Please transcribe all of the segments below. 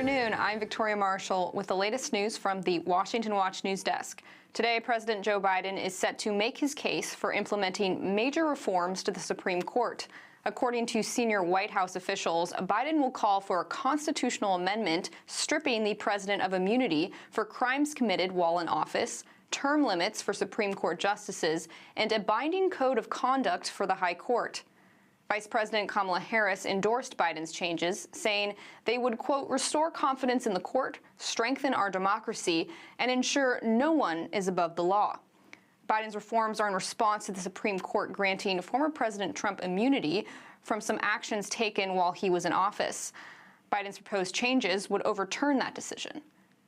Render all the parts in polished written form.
afternoon. I'm Victoria Marshall with the latest news from the Washington Watch News Desk. Today, President Joe Biden is set to make his case for implementing major reforms to the Supreme Court. According to senior White House officials, Biden will call for a constitutional amendment stripping the president of immunity for crimes committed while in office, term limits for Supreme Court justices, and a binding code of conduct for the High Court. Vice President Kamala Harris endorsed Biden's changes, saying they would, quote, restore confidence in the court, strengthen our democracy, and ensure no one is above the law. Biden's reforms are in response to the Supreme Court granting former President Trump immunity from some actions taken while he was in office. Biden's proposed changes would overturn that decision.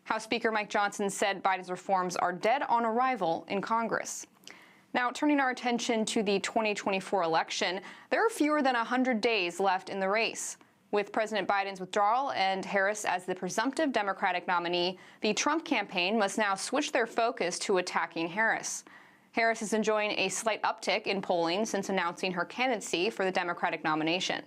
House Speaker Mike Johnson said Biden's reforms are dead on arrival in Congress. Now, turning our attention to the 2024 election, there are fewer than 100 days left in the race. With President Biden's withdrawal and Harris as the presumptive Democratic nominee, the Trump campaign must now switch their focus to attacking Harris. Harris is enjoying a slight uptick in polling since announcing her candidacy for the Democratic nomination.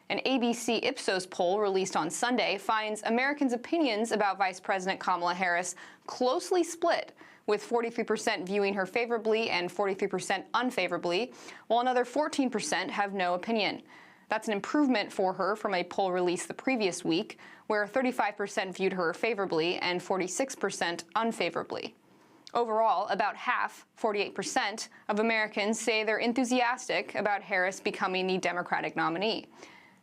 An ABC Ipsos poll released on Sunday finds Americans' opinions about Vice President Kamala Harris closely split, with 43% viewing her favorably and 43% unfavorably, while another 14% have no opinion. That's an improvement for her from a poll released the previous week, where 35% viewed her favorably and 46% unfavorably. Overall, about half, 48%, of Americans say they're enthusiastic about Harris becoming the Democratic nominee.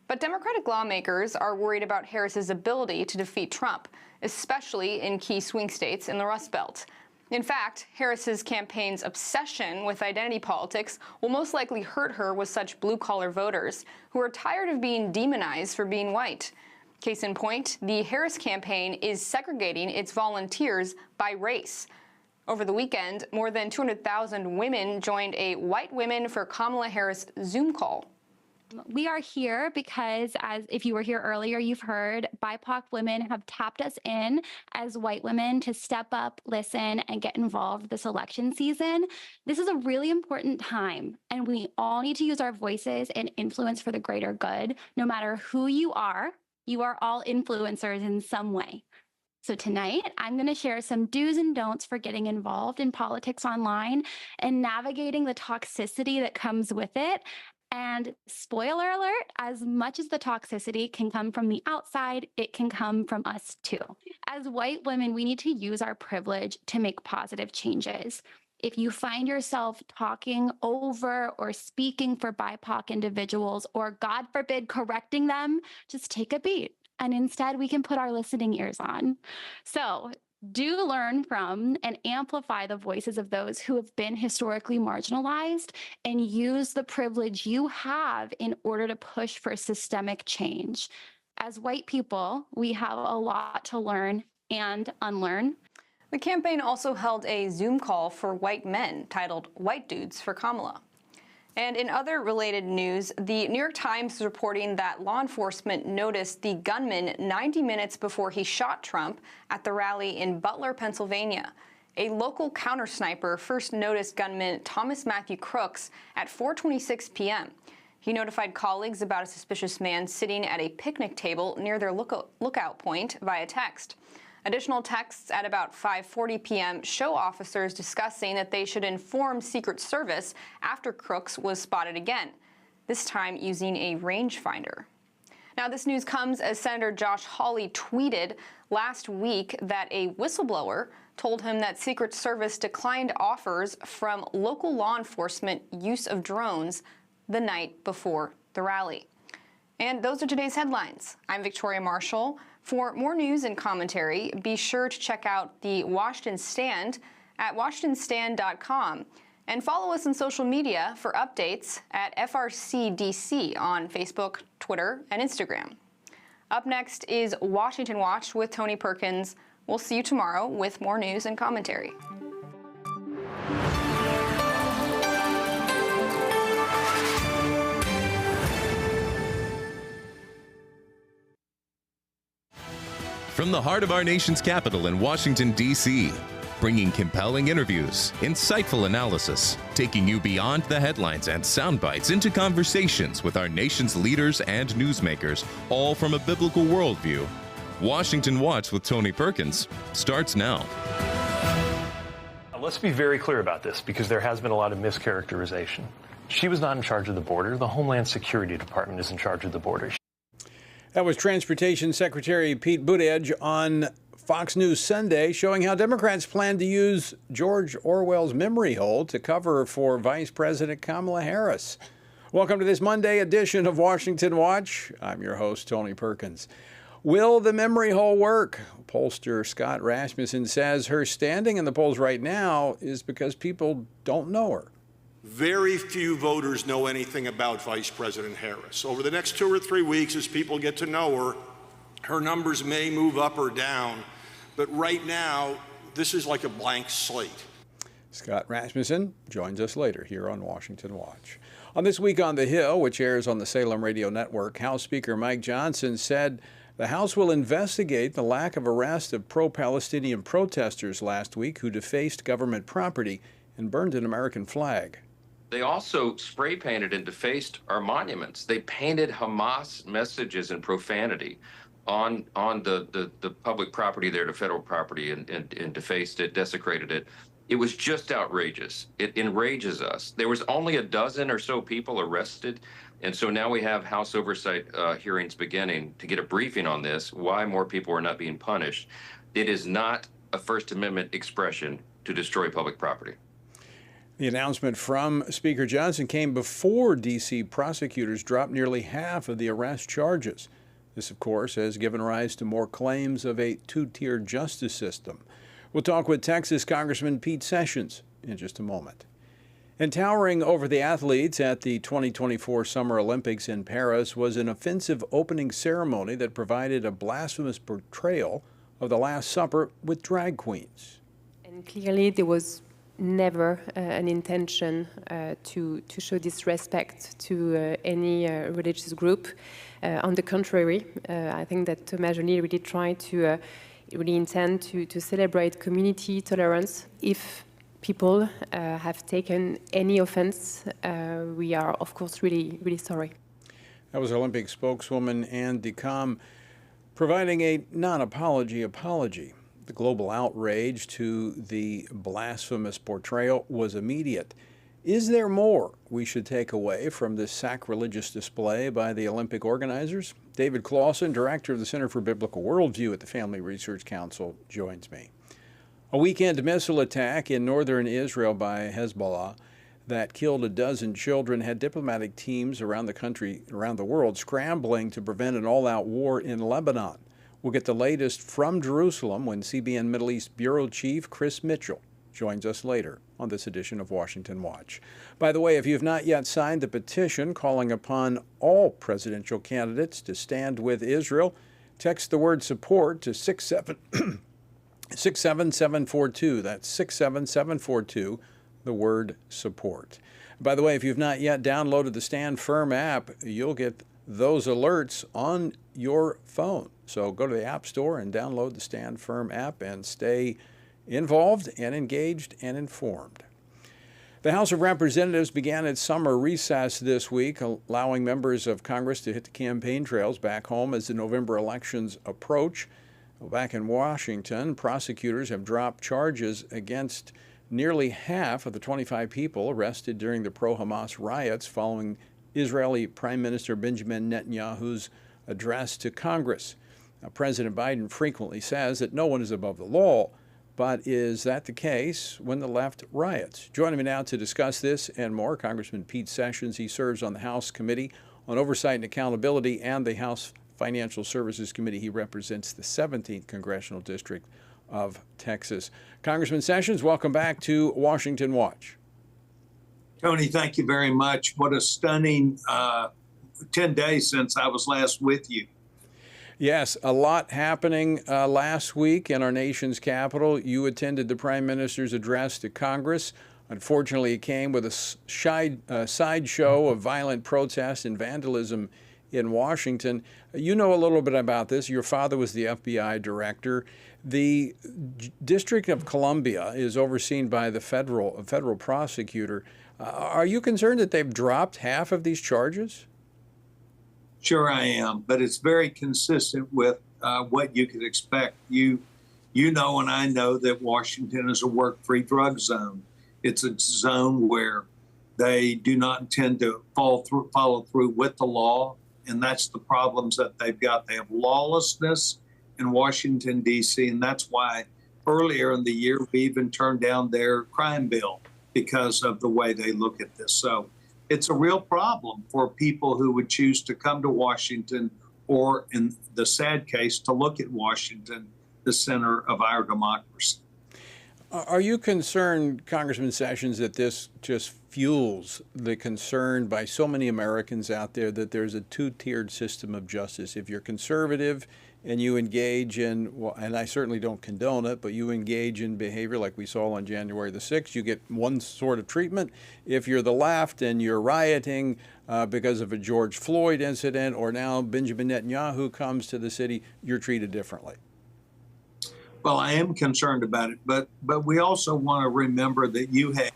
But Democratic lawmakers are worried about Harris's ability to defeat Trump, especially in key swing states in the Rust Belt. In fact, Harris's campaign's obsession with identity politics will most likely hurt her with such blue-collar voters who are tired of being demonized for being white. Case in point, the Harris campaign is segregating its volunteers by race. Over the weekend, more than 200,000 women joined a White Women for Kamala Harris Zoom call. We are here because, as if you were here earlier, you've heard BIPOC women have tapped us in as white women to step up, listen, and get involved this election season. This is a really important time, and we all need to use our voices and influence for the greater good. No matter who you are all influencers in some way. So tonight, I'm going to share some do's and don'ts for getting involved in politics online and navigating the toxicity that comes with it. And spoiler alert, as much as the toxicity can come from the outside, it can come from us too. As white women, we need to use our privilege to make positive changes. If you find yourself talking over or speaking for BIPOC individuals, or God forbid, correcting them, just take a beat. And instead, we can put our listening ears on. So do learn from and amplify the voices of those who have been historically marginalized and use the privilege you have in order to push for systemic change. As white people, we have a lot to learn and unlearn. The campaign also held a Zoom call for white men titled White Dudes for Kamala. And in other related news, the New York Times is reporting that law enforcement noticed the gunman 90 minutes before he shot Trump at the rally in Butler, Pennsylvania. A local counter-sniper first noticed gunman Thomas Matthew Crooks at 4:26 p.m. He notified colleagues about a suspicious man sitting at a picnic table near their lookout point via text. Additional texts at about 5:40 p.m. show officers discussing that they should inform Secret Service after Crooks was spotted again, this time using a rangefinder. Now, this news comes as Senator Josh Hawley tweeted last week that a whistleblower told him that Secret Service declined offers from local law enforcement use of drones the night before the rally. And those are today's headlines. I'm Victoria Marshall. For more news and commentary, be sure to check out the Washington Stand at washingtonstand.com and follow us on social media for updates at FRCDC on Facebook, Twitter, and Instagram. Up next is Washington Watch with Tony Perkins. We'll see you tomorrow with more news and commentary. From the heart of our nation's capital in Washington, D.C., bringing compelling interviews, insightful analysis, taking you beyond the headlines and sound bites into conversations with our nation's leaders and newsmakers, all from a biblical worldview. Washington Watch with Tony Perkins starts now. Let's be very clear about this because there has been a lot of mischaracterization. She was not in charge of the border. The Homeland Security Department is in charge of the border. That was Transportation Secretary Pete Buttigieg on Fox News Sunday, showing how Democrats plan to use George Orwell's memory hole to cover for Vice President Kamala Harris. Welcome to this Monday edition of Washington Watch. I'm your host, Tony Perkins. Will the memory hole work? Pollster Scott Rasmussen says her standing in the polls right now is because people don't know her. Very few voters know anything about Vice President Harris. Over the next 2 or 3 weeks, as people get to know her, her numbers may move up or down. But right now, this is like a blank slate. Scott Rasmussen joins us later here on Washington Watch. On This Week on the Hill, which airs on the Salem Radio Network, House Speaker Mike Johnson said the House will investigate the lack of arrest of pro-Palestinian protesters last week who defaced government property and burned an American flag. They also spray painted and defaced our monuments. They painted Hamas messages and profanity on the public property there, the federal property, and defaced it, desecrated it. It was just outrageous. It enrages us. There was only a dozen or so people arrested. And so now we have House oversight hearings beginning to get a briefing on this, why more people are not being punished. It is not a First Amendment expression to destroy public property. The announcement from Speaker Johnson came before D.C. prosecutors dropped nearly half of the arrest charges. This, of course, has given rise to more claims of a two-tier justice system. We'll talk with Texas Congressman Pete Sessions in just a moment. And towering over the athletes at the 2024 Summer Olympics in Paris was an offensive opening ceremony that provided a blasphemous portrayal of the Last Supper with drag queens. And clearly there was never an intention to show disrespect to any religious group. On the contrary, I think that Thomas Joly really tried to really intend to celebrate community tolerance. If people have taken any offense, we are, of course, really, really sorry. That was Olympic spokeswoman Anne Decom providing a non-apology apology. The global outrage to the blasphemous portrayal was immediate. Is there more we should take away from this sacrilegious display by the Olympic organizers? David Clausen, director of the Center for Biblical Worldview at the Family Research Council, joins me. A weekend missile attack in northern Israel by Hezbollah that killed a dozen children had diplomatic teams around the world, scrambling to prevent an all-out war in Lebanon. We'll get the latest from Jerusalem when CBN Middle East Bureau Chief Chris Mitchell joins us later on this edition of Washington Watch. By the way, if you have not yet signed the petition calling upon all presidential candidates to stand with Israel, text the word support to 67742. That's 67742, the word support. By the way, if you've not yet downloaded the Stand Firm app, you'll get those alerts on your phone. So go to the App Store and download the Stand Firm app and stay involved and engaged and informed. The House of Representatives began its summer recess this week, allowing members of Congress to hit the campaign trails back home as the November elections approach. Back in Washington, prosecutors have dropped charges against nearly half of the 25 people arrested during the pro-Hamas riots following Israeli Prime Minister Benjamin Netanyahu's address to Congress. Now, President Biden frequently says that no one is above the law, but is that the case when the left riots? Joining me now to discuss this and more, Congressman Pete Sessions. He serves on the House Committee on Oversight and Accountability and the House Financial Services Committee. He represents the 17th Congressional District of Texas. Congressman Sessions, welcome back to Washington Watch. Tony, thank you very much. What a stunning 10 days since I was last with you. Yes, a lot happening last week in our nation's capital. You attended the Prime Minister's address to Congress. Unfortunately, it came with a sideshow of violent protest and vandalism in Washington. You know a little bit about this. Your father was the FBI director. The District of Columbia is overseen by the federal prosecutor. Are you concerned that they've dropped half of these charges? Sure I am, but it's very consistent with what you could expect. You know, and I know that Washington is a work-free drug zone. It's a zone where they do not intend to follow through with the law, and that's the problems that they've got. They have lawlessness in Washington, D.C., and that's why earlier in the year we even turned down their crime bill because of the way they look at this. So it's a real problem for people who would choose to come to Washington, or in the sad case, to look at Washington, the center of our democracy. Are you concerned, Congressman Sessions, that this just fuels the concern by so many Americans out there that there's a two-tiered system of justice? If you're conservative and you engage in, well, and I certainly don't condone it, but you engage in behavior like we saw on January the 6th, you get one sort of treatment. If you're the left and you're rioting because of a George Floyd incident, or now Benjamin Netanyahu comes to the city, you're treated differently. Well, I am concerned about it, but we also want to remember that you have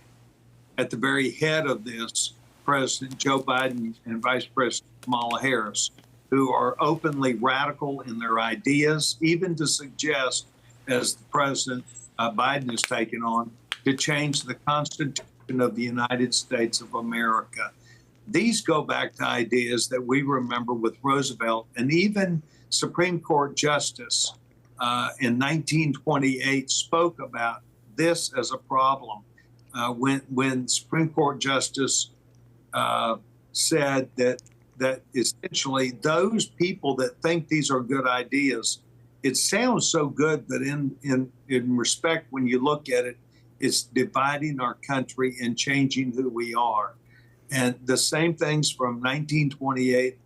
at the very head of this President Joe Biden and Vice President Kamala Harris, who are openly radical in their ideas, even to suggest, as the President Biden has taken on, to change the Constitution of the United States of America. These go back to ideas that we remember with Roosevelt, and even Supreme Court Justice in 1928 spoke about this as a problem when Supreme Court Justice said that essentially those people that think these are good ideas, it sounds so good, but in respect, when you look at it, it's dividing our country and changing who we are. And the same things from 1928,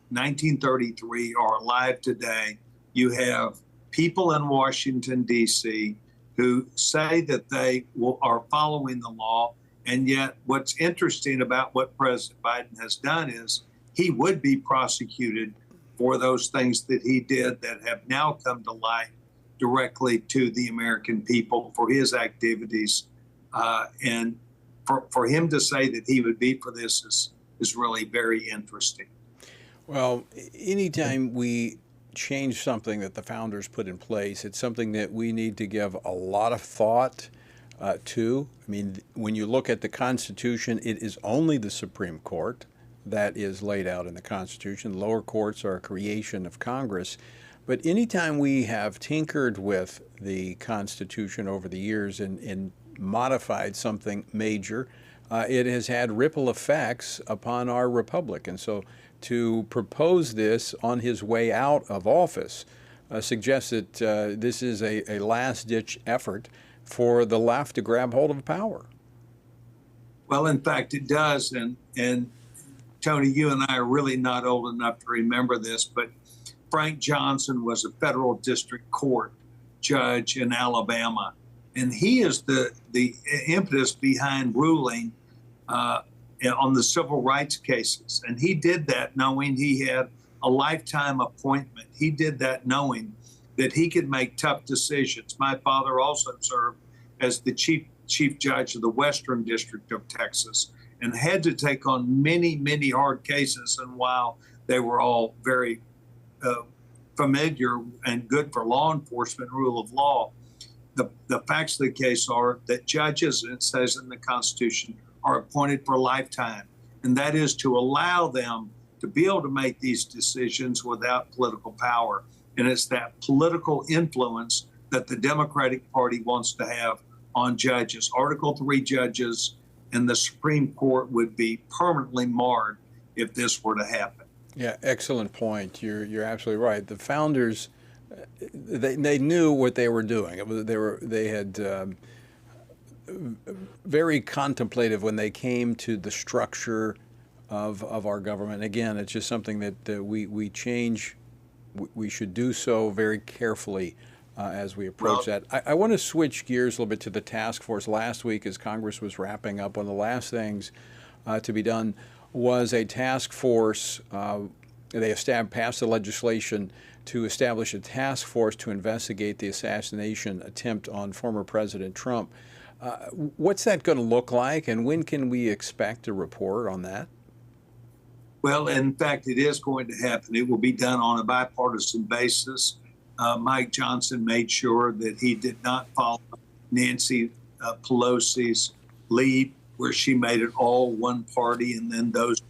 1933 are alive today. You have people in Washington, D.C., who say that they are following the law. And yet what's interesting about what President Biden has done is he would be prosecuted for those things that he did that have now come to light directly to the American people for his activities. And for him to say that he would be for this is really very interesting. Well, anytime we change something that the founders put in place, it's something that we need to give a lot of thought to. I mean, when you look at the Constitution, it is only the Supreme Court that is laid out in the Constitution. Lower courts are a creation of Congress. But anytime we have tinkered with the Constitution over the years and modified something major, it has had ripple effects upon our republic. And so to propose this on his way out of office suggests that this is a last-ditch effort for the left to grab hold of power. Well, in fact, it does. And Tony, you and I are really not old enough to remember this, but Frank Johnson was a federal district court judge in Alabama. And he is the impetus behind ruling on the civil rights cases. And he did that knowing he had a lifetime appointment. He did that knowing that he could make tough decisions. My father also served as the chief judge of the Western District of Texas and had to take on many, many hard cases. And while they were all very familiar and good for law enforcement, rule of law, the facts of the case are that judges, and it says in the Constitution, are appointed for a lifetime. And that is to allow them to be able to make these decisions without political power. And it's that political influence that the Democratic Party wants to have on judges. Article 3 judges and the Supreme Court would be permanently marred if this were to happen. Yeah, excellent point. You're absolutely right. The founders, they knew what they were doing. They had very contemplative when they came to the structure of our government. Again, it's just something that we change. We should do so very carefully as we approach that. I want to switch gears a little bit to the task force. Last week, as Congress was wrapping up, one of the last things to be done was a task force. They passed the legislation to establish a task force to investigate the assassination attempt on former President Trump. What's that going to look like, and when can we expect a report on that? Well, in fact, it is going to happen. It will be done on a bipartisan basis. Mike Johnson made sure that he did not follow Nancy Pelosi's lead, where she made it all one party, and then those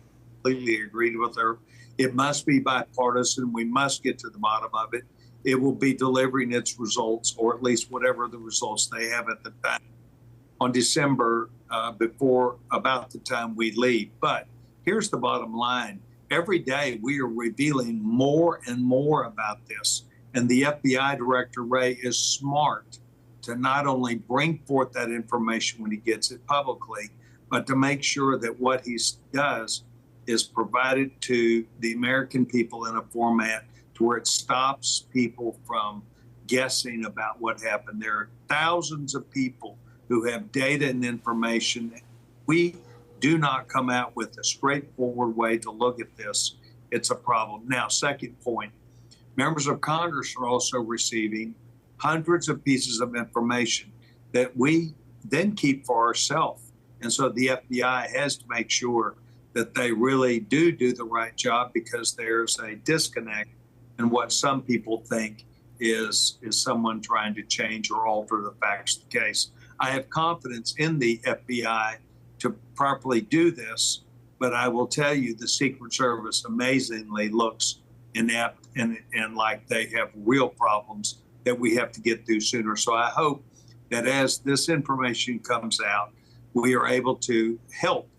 completely agreed with her. It must be bipartisan. We must get to the bottom of it. It will be delivering its results, or at least whatever the results they have at the time, on December before about the time we leave. But here's the bottom line. Every day we are revealing more and more about this. And the FBI Director, Wray, is smart to not only bring forth that information when he gets it publicly, but to make sure that what he does is provided to the American people in a format to where it stops people from guessing about what happened. There are thousands of people who have data and information. We do not come out with a straightforward way to look at this. It's a problem. Now, second point, members of Congress are also receiving hundreds of pieces of information that we then keep for ourselves. And so the FBI has to make sure that they really do the right job, because there's a disconnect in what some people think is someone trying to change or alter the facts of the case. I have confidence in the FBI to properly do this, but I will tell you the Secret Service amazingly looks inept and like they have real problems that we have to get through sooner. So I hope that as this information comes out, we are able to help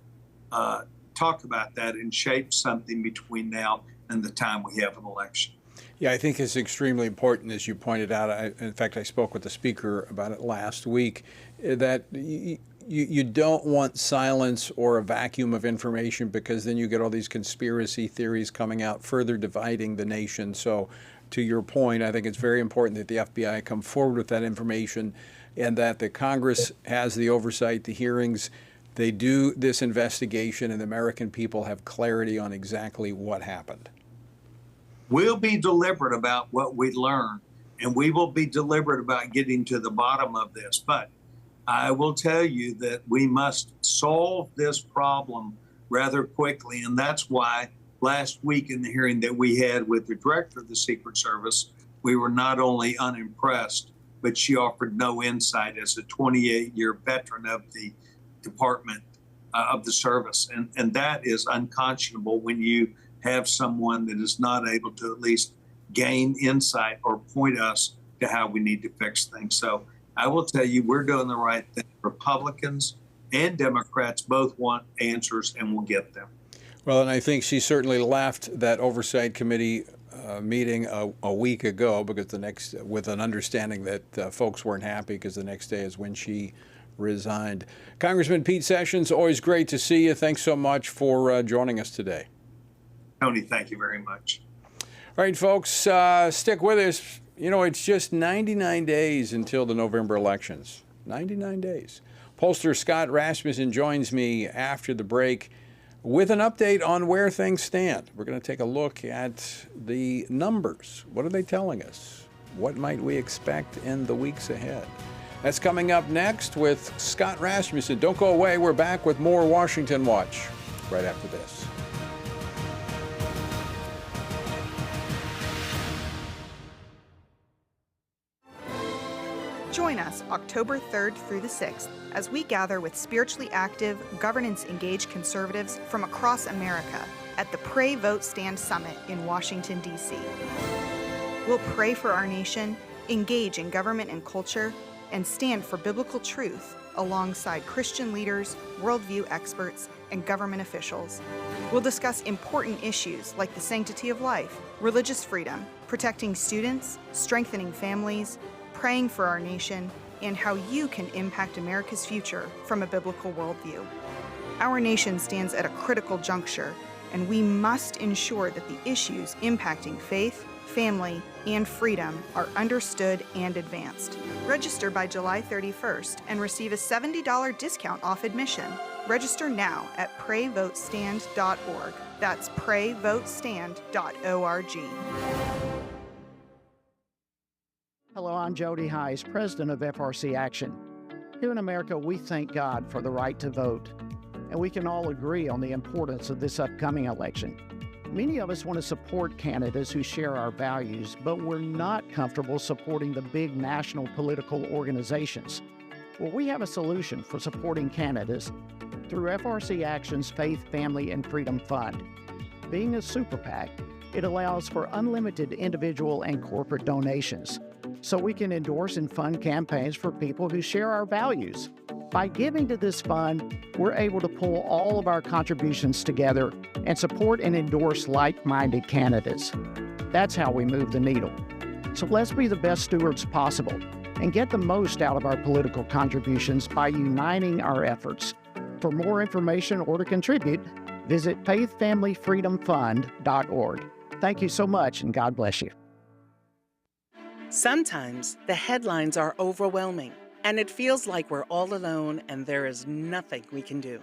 talk about that and shape something between now and the time we have an election. Yeah, I think it's extremely important, as you pointed out. In fact, I spoke with the speaker about it last week, that you don't want silence or a vacuum of information, because then you get all these conspiracy theories coming out, further dividing the nation. So to your point, I think it's very important that the FBI come forward with that information, and that the Congress has the oversight, the hearings, they do this investigation, and the American people have clarity on exactly what happened. We'll be deliberate about what we learn, and we will be deliberate about getting to the bottom of this. But I will tell you that we must solve this problem rather quickly, and that's why last week in the hearing that we had with the director of the Secret Service, we were not only unimpressed, but she offered no insight as a 28-year veteran of the department of the service. And that is unconscionable when you have someone that is not able to at least gain insight or point us to how we need to fix things. So I will tell you, we're doing the right thing. Republicans and Democrats both want answers, and we'll get them. Well, and I think she certainly left that Oversight Committee meeting a week ago, because with an understanding that folks weren't happy, because the next day is when she resigned. Congressman Pete Sessions, always great to see you. Thanks so much for joining us today. Tony, thank you very much. All right, folks, stick with us. You know, it's just 99 days until the November elections. 99 days. Pollster Scott Rasmussen joins me after the break with an update on where things stand. We're going to take a look at the numbers. What are they telling us? What might we expect in the weeks ahead? That's coming up next with Scott Rasmussen. Don't go away. We're back with more Washington Watch right after this. Join us October 3rd through the 6th as we gather with spiritually active, governance-engaged conservatives from across America at the Pray, Vote, Stand Summit in Washington, D.C. We'll pray for our nation, engage in government and culture, and stand for biblical truth alongside Christian leaders, worldview experts, and government officials. We'll discuss important issues like the sanctity of life, religious freedom, protecting students, strengthening families, praying for our nation, and how you can impact America's future from a biblical worldview. Our nation stands at a critical juncture, and we must ensure that the issues impacting faith, family, and freedom are understood and advanced. Register by July 31st and receive a $70 discount off admission. Register now at prayvotestand.org. That's prayvotestand.org. Hello, I'm Jody Heiss, president of FRC Action. Here in America, we thank God for the right to vote, and we can all agree on the importance of this upcoming election. Many of us want to support candidates who share our values, but we're not comfortable supporting the big national political organizations. Well, we have a solution for supporting candidates through FRC Action's Faith, Family, and Freedom Fund. Being a super PAC, it allows for unlimited individual and corporate donations, so we can endorse and fund campaigns for people who share our values. By giving to this fund, we're able to pull all of our contributions together and support and endorse like-minded candidates. That's how we move the needle. So let's be the best stewards possible and get the most out of our political contributions by uniting our efforts. For more information or to contribute, visit faithfamilyfreedomfund.org. Thank you so much, and God bless you. Sometimes the headlines are overwhelming, and it feels like we're all alone and there is nothing we can do.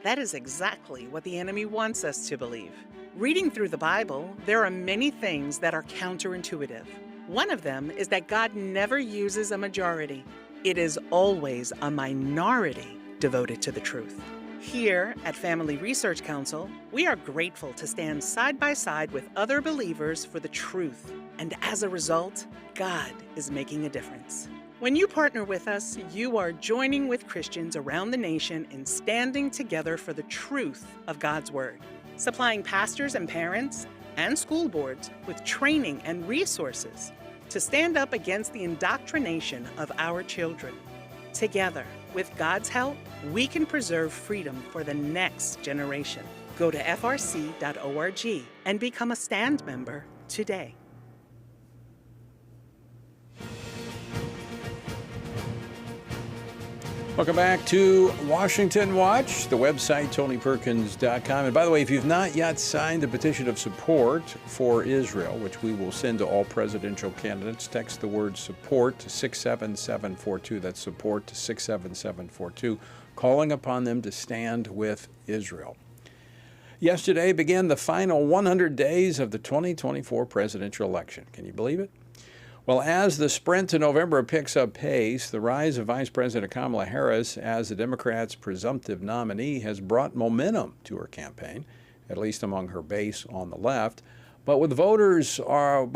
That is exactly what the enemy wants us to believe. Reading through the Bible, there are many things that are counterintuitive. One of them is that God never uses a majority. It is always a minority devoted to the truth. Here at Family Research Council, we are grateful to stand side by side with other believers for the truth. And as a result, God is making a difference. When you partner with us, you are joining with Christians around the nation in standing together for the truth of God's Word, supplying pastors and parents and school boards with training and resources to stand up against the indoctrination of our children. Together, with God's help, we can preserve freedom for the next generation. Go to frc.org and become a stand member today. Welcome back to Washington Watch, the website, TonyPerkins.com. And by the way, if you've not yet signed the petition of support for Israel, which we will send to all presidential candidates, text the word support to 67742. That's support to 67742, calling upon them to stand with Israel. Yesterday began the final 100 days of the 2024 presidential election. Can you believe it? Well, as the sprint to November picks up pace, the rise of Vice President Kamala Harris as the Democrats' presumptive nominee has brought momentum to her campaign, at least among her base on the left. But what voters are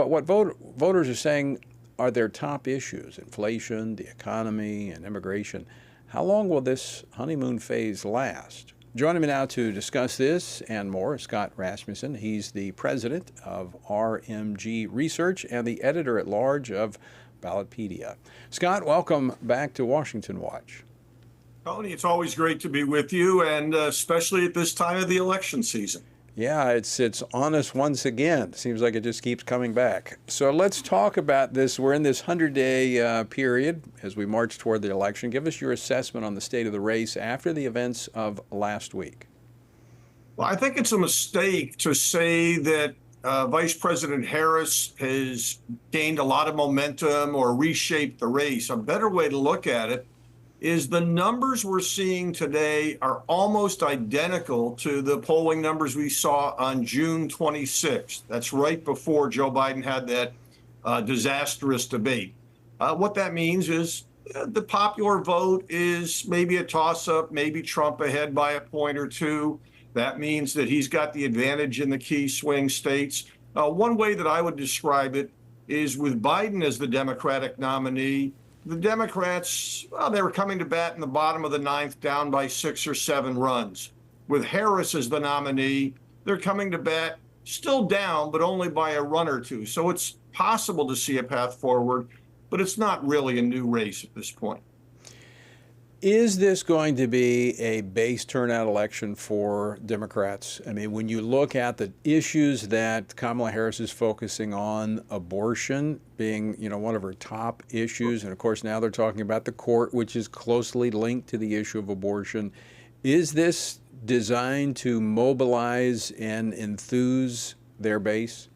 saying are their top issues: inflation, the economy, and immigration. How long will this honeymoon phase last? Joining me now to discuss this and more is Scott Rasmussen. He's the president of RMG Research and the editor-at-large of Ballotpedia. Scott, welcome back to Washington Watch. Tony, it's always great to be with you, and especially at this time of the election season. Yeah, it's on us once again. Seems like it just keeps coming back. So let's talk about this. We're in this 100-day period as we march toward the election. Give us your assessment on the state of the race after the events of last week. Well, I think it's a mistake to say that Vice President Harris has gained a lot of momentum or reshaped the race. A better way to look at it is the numbers we're seeing today are almost identical to the polling numbers we saw on June 26th. That's right before Joe Biden had that disastrous debate. What that means is the popular vote is maybe a toss-up, maybe Trump ahead by a point or two. That means that he's got the advantage in the key swing states. One way that I would describe it is with Biden as the Democratic nominee, the Democrats, well, they were coming to bat in the bottom of the ninth, down by 6 or 7 runs. With Harris as the nominee, they're coming to bat still down, but only by a run or two. So it's possible to see a path forward, but it's not really a new race at this point. Is this going to be a base turnout election for Democrats? I mean, when you look at the issues that Kamala Harris is focusing on, abortion being, one of her top issues, and of course now they're talking about the court, which is closely linked to the issue of abortion. Is this designed to mobilize and enthuse their base?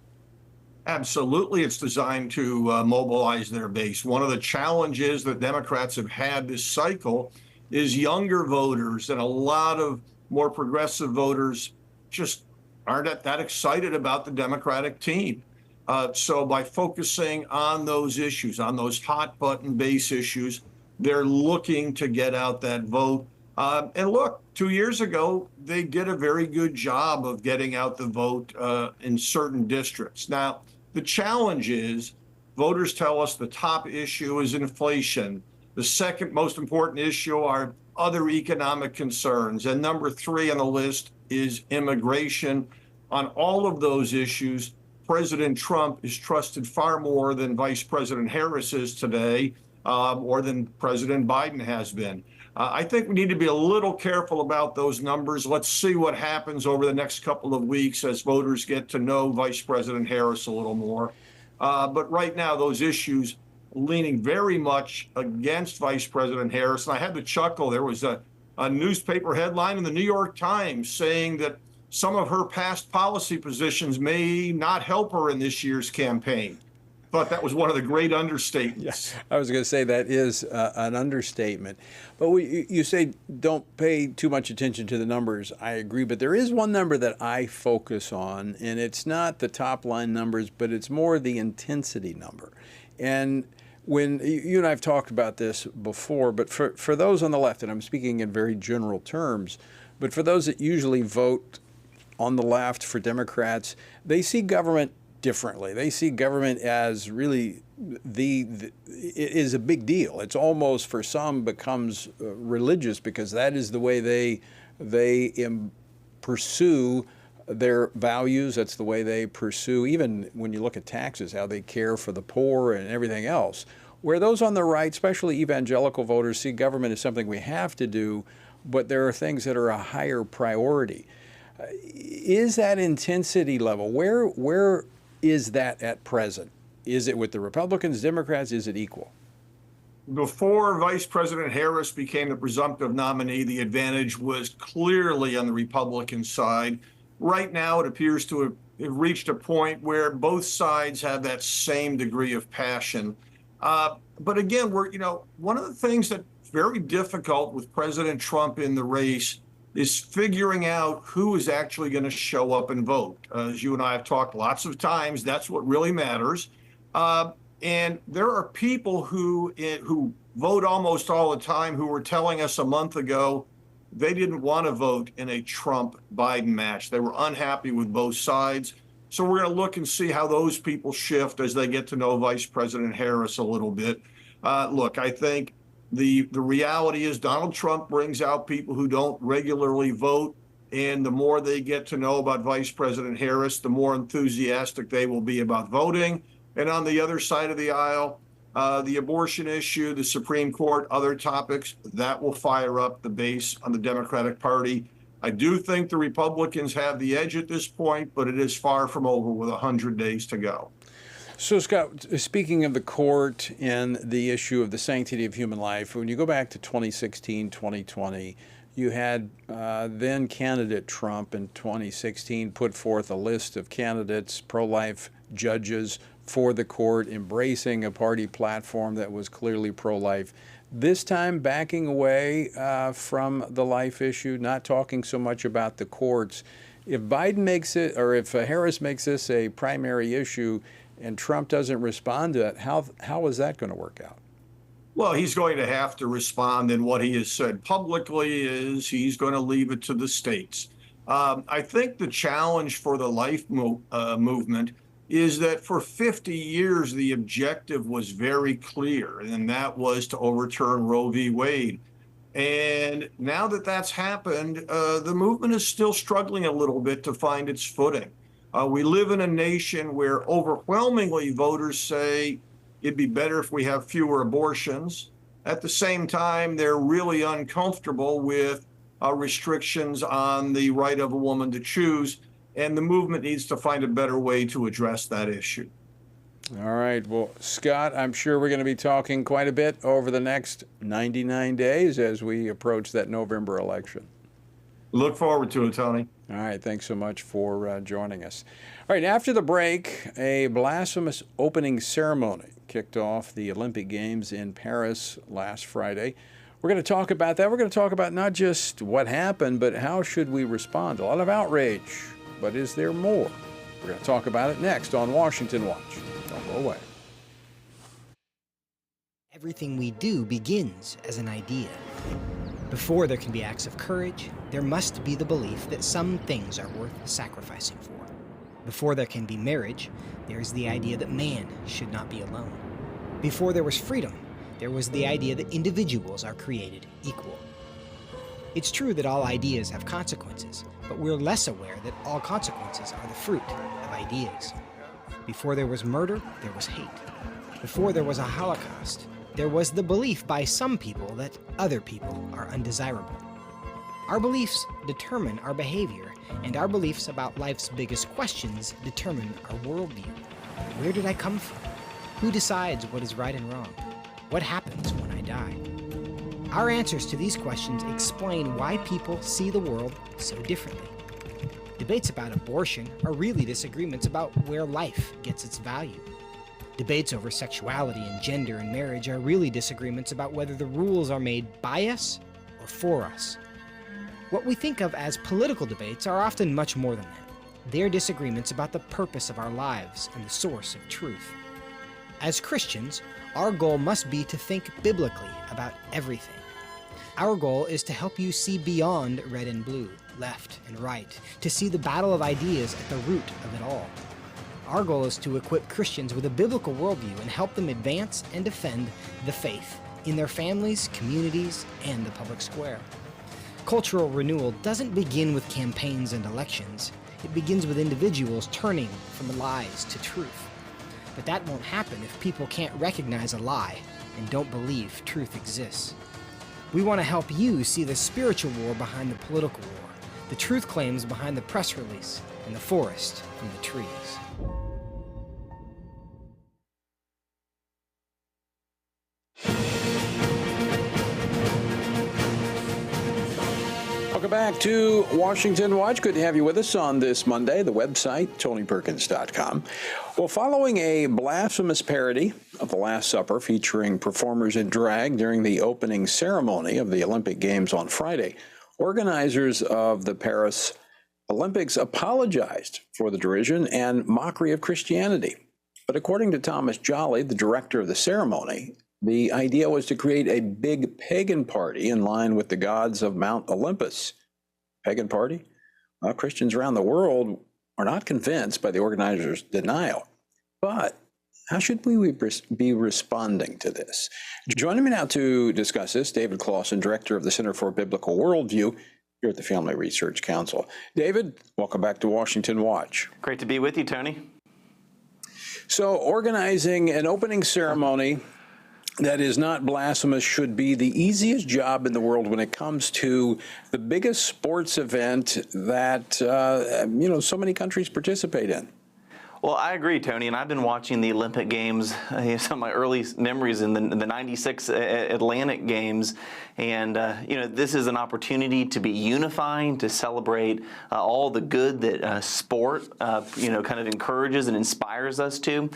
Absolutely, it's designed to mobilize their base. One of the challenges that Democrats have had this cycle is younger voters, and a lot of more progressive voters just aren't that excited about the Democratic team. So by focusing on those issues, on those hot button base issues, they're looking to get out that vote. And look, 2 years ago, they did a very good job of getting out the vote in certain districts. Now, the challenge is voters tell us the top issue is inflation. The second most important issue are other economic concerns. And number 3 on the list is immigration. On all of those issues, President Trump is trusted far more than Vice President Harris is today, or than President Biden has been. I think we need to be a little careful about those numbers. Let's see what happens over the next couple of weeks as voters get to know Vice President Harris a little more. But right now, those issues leaning very much against Vice President Harris. And I had to chuckle. There was a newspaper headline in the New York Times saying that some of her past policy positions may not help her in this year's campaign. Thought that was one of the great understatements. Yes, I was going to say that is an understatement. But you say don't pay too much attention to the numbers. I agree, but there is one number that I focus on, and it's not the top line numbers, but it's more the intensity number. And when you and I have talked about this before, but for those on the left, and I'm speaking in very general terms, but for those that usually vote on the left for Democrats, they see government differently. They see government as really it is a big deal. It's almost for some becomes religious because that is the way they pursue their values. That's the way they pursue, even when you look at taxes, how they care for the poor and everything else. Where those on the right, especially evangelical voters, see government as something we have to do, but there are things that are a higher priority. Is that intensity level, where is that at present? Is it with the Republicans, Democrats? Is it equal? Before Vice President Harris became the presumptive nominee, the advantage was clearly on the Republican side. Right now, it appears to have reached a point where both sides have that same degree of passion. But again, one of the things that's very difficult with President Trump in the race is figuring out who is actually going to show up and vote. As you and I have talked lots of times, that's what really matters. And there are people who vote almost all the time who were telling us a month ago they didn't want to vote in a Trump-Biden match. They were unhappy with both sides. So we're going to look and see how those people shift as they get to know Vice President Harris a little bit. Look, I think the reality is Donald Trump brings out people who don't regularly vote, and the more they get to know about Vice President Harris, the more enthusiastic they will be about voting. And on the other side of the aisle, the abortion issue, the Supreme Court, other topics, that will fire up the base on the Democratic Party. I do think the Republicans have the edge at this point, but it is far from over with 100 days to go. So, Scott, speaking of the court and the issue of the sanctity of human life, when you go back to 2016, 2020, you had then candidate Trump in 2016 put forth a list of candidates, pro-life judges for the court, embracing a party platform that was clearly pro-life. This time backing away from the life issue, not talking so much about the courts. If Biden makes it, or if Harris makes this a primary issue, and Trump doesn't respond to it, how is that going to work out? Well, he's going to have to respond, and what he has said publicly is he's going to leave it to the states. I think the challenge for the life movement is that for 50 years, the objective was very clear, and that was to overturn Roe v. Wade. And now that that's happened, the movement is still struggling a little bit to find its footing. We live in a nation where overwhelmingly voters say it'd be better if we have fewer abortions. At the same time, they're really uncomfortable with restrictions on the right of a woman to choose, and the movement needs to find a better way to address that issue. All right. Well, Scott, I'm sure we're going to be talking quite a bit over the next 99 days as we approach that November election. Look forward to it, Tony. All right. Thanks so much for joining us. All right. After the break, a blasphemous opening ceremony kicked off the Olympic Games in Paris last Friday. We're going to talk about that. We're going to talk about not just what happened, but how should we respond. A lot of outrage, but is there more? We're going to talk about it next on Washington Watch. Don't go away. Everything we do begins as an idea. Before there can be acts of courage, there must be the belief that some things are worth sacrificing for. Before there can be marriage, there is the idea that man should not be alone. Before there was freedom, there was the idea that individuals are created equal. It's true that all ideas have consequences, but we're less aware that all consequences are the fruit of ideas. Before there was murder, there was hate. Before there was a Holocaust, there was the belief by some people that other people are undesirable. Our beliefs determine our behavior, and our beliefs about life's biggest questions determine our worldview. Where did I come from? Who decides what is right and wrong? What happens when I die? Our answers to these questions explain why people see the world so differently. Debates about abortion are really disagreements about where life gets its value. Debates over sexuality and gender and marriage are really disagreements about whether the rules are made by us or for us. What we think of as political debates are often much more than that. They're disagreements about the purpose of our lives and the source of truth. As Christians, our goal must be to think biblically about everything. Our goal is to help you see beyond red and blue, left and right, to see the battle of ideas at the root of it all. Our goal is to equip Christians with a biblical worldview and help them advance and defend the faith in their families, communities, and the public square. Cultural renewal doesn't begin with campaigns and elections. It begins with individuals turning from lies to truth. But that won't happen if people can't recognize a lie and don't believe truth exists. We want to help you see the spiritual war behind the political war, the truth claims behind the press release, and the forest from the trees. Welcome back to Washington Watch. Good to have you with us on this Monday. The website, TonyPerkins.com. Well, following a blasphemous parody of The Last Supper featuring performers in drag during the opening ceremony of the Olympic Games on Friday, organizers of the Paris Olympics apologized for the derision and mockery of Christianity. But according to Thomas Jolly, the director of the ceremony, the idea was to create a big pagan party in line with the gods of Mount Olympus. Pagan party? Well, Christians around the world are not convinced by the organizers' denial. But how should we be responding to this? Joining me now to discuss this, David Clausen, director of the Center for Biblical Worldview here at the Family Research Council. David, welcome back to Washington Watch. Great to be with you, Tony. So organizing an opening ceremony that is not blasphemous should be the easiest job in the world when it comes to the biggest sports event that, so many countries participate in. Well, I agree, Tony, and I've been watching the Olympic Games, some of my early memories in the 96 Atlantic Games, and, this is an opportunity to be unifying, to celebrate all the good that sport, kind of encourages and inspires us to.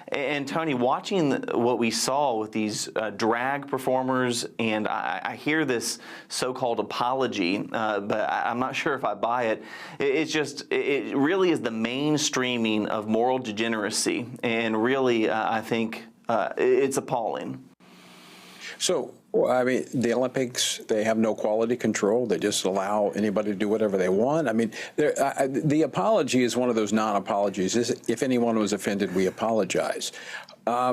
And Tony, watching what we saw with these drag performers, and I hear this so-called apology, but I'm not sure if I buy it. It really is the mainstreaming of moral degeneracy, and really, I think it's appalling. So, I mean, the Olympics, they have no quality control. They just allow anybody to do whatever they want. I mean, the apology is one of those non-apologies. If anyone was offended, we apologize. I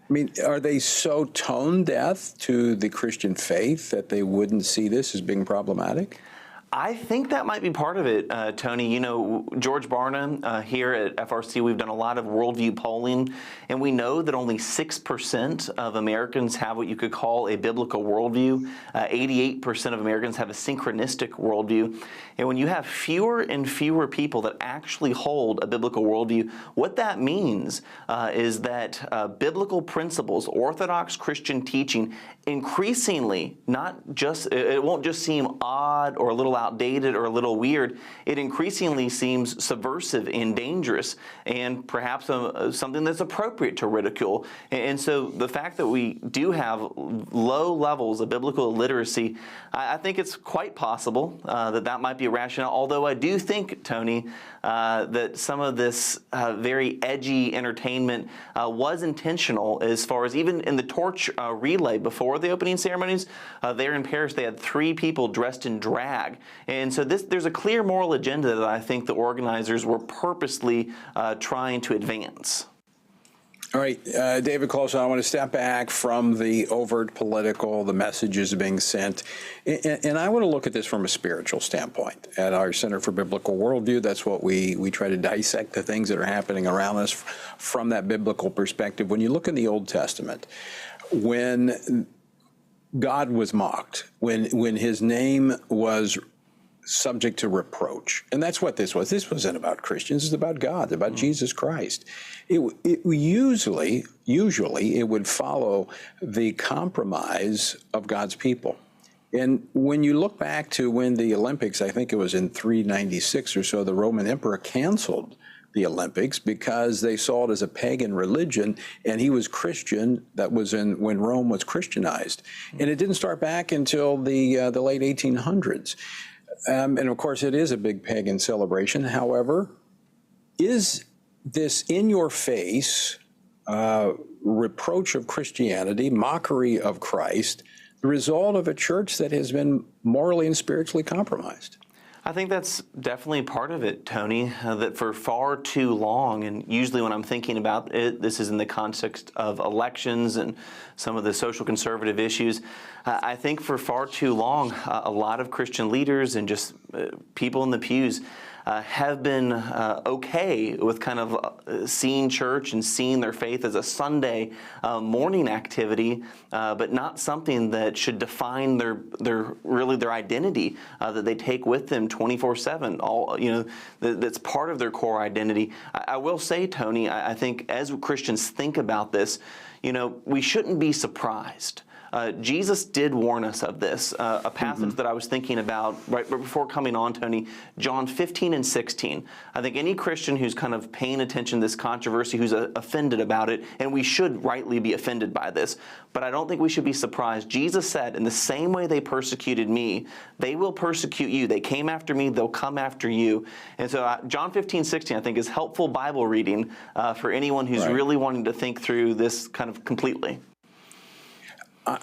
mean, are they so tone deaf to the Christian faith that they wouldn't see this as being problematic? I think that might be part of it, Tony. George Barna here at FRC, we've done a lot of worldview polling, and we know that only 6% of Americans have what you could call a biblical worldview. 88% of Americans have a synchronistic worldview. And when you have fewer and fewer people that actually hold a biblical worldview, what that means is that biblical principles, Orthodox Christian teaching, increasingly, it won't just seem odd or a little outdated or a little weird. It increasingly seems subversive and dangerous, and perhaps something that's appropriate to ridicule. And so the fact that we do have low levels of biblical literacy, I think it's quite possible that might be a rationale. Although I do think, Tony, that some of this very edgy entertainment was intentional, as far as even in the torch relay before the opening ceremonies there in Paris, they had 3 people dressed in drag. And so there's a clear moral agenda that I think the organizers were purposely trying to advance. All right, David Clausen, I want to step back from the overt political, the messages being sent, and I want to look at this from a spiritual standpoint. At our Center for Biblical Worldview, that's what we try to dissect the things that are happening around us from that biblical perspective. When you look in the Old Testament, when God was mocked, when his name was subject to reproach. And that's what this was. This wasn't about Christians. It's about God, about Jesus Christ. It usually it would follow the compromise of God's people. And when you look back to when the Olympics, I think it was in 396 or so, the Roman emperor canceled the Olympics because they saw it as a pagan religion, and he was Christian. That was when Rome was Christianized. And it didn't start back until the late 1800s. And of course, it is a big pagan celebration. However, is this in your face reproach of Christianity, mockery of Christ, the result of a church that has been morally and spiritually compromised? I think that's definitely part of it, Tony, that for far too long, and usually when I'm thinking about it, this is in the context of elections and some of the social conservative issues. I think for far too long, a lot of Christian leaders and just people in the pews have been okay with kind of seeing church and seeing their faith as a Sunday morning activity, but not something that should define their identity that they take with them 24/7. That's part of their core identity. I will say, Tony, I think as Christians think about this, we shouldn't be surprised. Jesus did warn us of this. A passage that I was thinking about right before coming on, Tony, John 15 and 16. I think any Christian who's kind of paying attention to this controversy, who's offended about it, and we should rightly be offended by this, but I don't think we should be surprised. Jesus said, in the same way they persecuted me, they will persecute you. They came after me, they'll come after you. And so John 15, 16, I think, is helpful Bible reading for anyone who's really wanting to think through this kind of completely.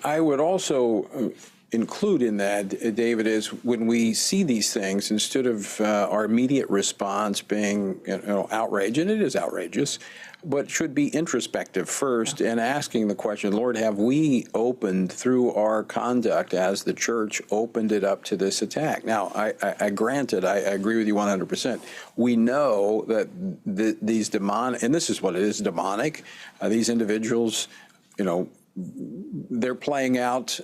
I would also include in that, David, is when we see these things, instead of our immediate response being outrage, and it is outrageous, but should be introspective first and asking the question, Lord, have we opened through our conduct as the church opened it up to this attack? Now, I granted, I agree with you 100%. We know that these demonic, and this is what it is, demonic, these individuals, they're playing out